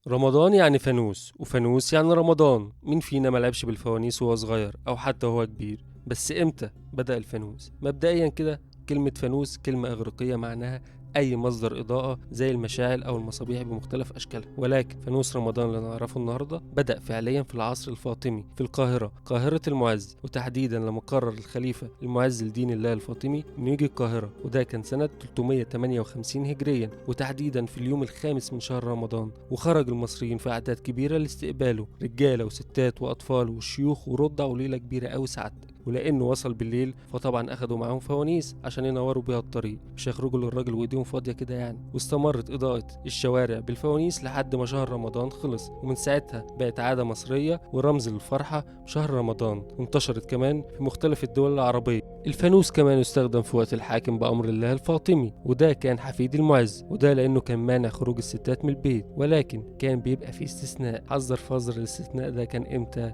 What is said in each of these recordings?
رمضان يعني فانوس، وفانوس يعني رمضان. مين فينا ملعبش بالفوانيس وهو صغير أو حتى وهو كبير؟ بس إمتى بدأ الفانوس؟ مبدئيا كده، كلمة فانوس كلمة إغريقية معناها أي مصدر إضاءة زي المشاعل أو المصابيح بمختلف أشكالها. ولكن فانوس رمضان اللي نعرفه النهاردة بدأ فعليا في العصر الفاطمي في القاهرة، قاهرة المعز، وتحديدا لما قرر الخليفة المعز لدين الله الفاطمي إنه يجي القاهرة، وده كان سنة 358 هجريا، وتحديدا في اليوم الخامس من شهر رمضان. وخرج المصريين في أعداد كبيرة لاستقباله، رجالة وستات وأطفال وشيوخ ورضع، وليلة كبيرة أوي سعادتك. ولانه وصل بالليل فطبعا اخدوا معاهم فوانيس عشان ينوروا بيها الطريق، مش هيخرجوا للراجل وايديهم فاضيه كده يعني. واستمرت اضاءه الشوارع بالفوانيس لحد ما شهر رمضان خلص، ومن ساعتها بقت عاده مصريه ورمز للفرحه بشهر رمضان، وانتشرت كمان في مختلف الدول العربيه. الفانوس كمان استخدم في وقت الحاكم بأمر الله الفاطمي، وده كان حفيد المعز، وده لأنه كان مانع خروج الستات من البيت. ولكن كان بيبقى فيه استثناء، حذر فذر الاستثناء ده كان امتى؟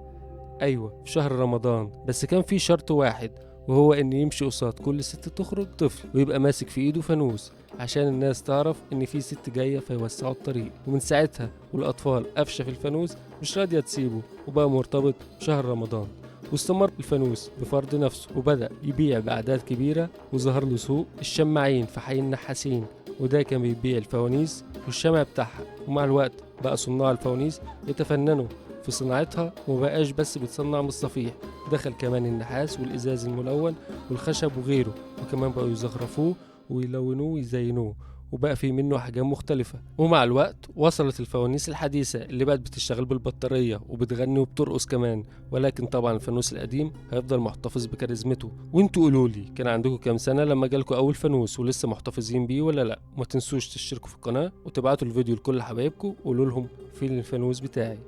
أيوة، في شهر رمضان، بس كان في شرط واحد، وهو إن يمشي قصاد كل ست تخرج طفل ويبقى ماسك في إيده فانوس، عشان الناس تعرف إن في ست جاية فيوسعوا الطريق. ومن ساعتها والأطفال قفشة في الفانوس مش راضية تسيبه، وبقى مرتبط بشهر رمضان. واستمر الفانوس بفرض نفسه، وبدأ يبيع بأعداد كبيرة، وظهر له سوق الشماعين في حي النحاسين، وده كان بيبيع الفوانيس والشمع بتاعها. ومع الوقت بقى صناع الفوانيس يتفننوا في صناعتها، ومبقاش بس بيتصنع من الصفيح، دخل كمان النحاس والإزاز الملون والخشب وغيره، وكمان بقوا يزخرفوه ويلونوه ويزينوه، وبقى فيه منه أحجام مختلفة. ومع الوقت وصلت الفوانيس الحديثة اللي بقت بتشتغل بالبطارية وبتغني وبترقص كمان. ولكن طبعا الفانوس القديم هيفضل محتفظ بكاريزمته. وانتوا قولولي، كان عندكم كام سنة لما جالكوا أول فانوس، ولسه محتفظين بيه ولا لأ؟ وما تنسوش تشتركوا في القناة وتبعتوا الفيديو لكل حبايبكم وقولوا لهم فين الفانوس بتاعي.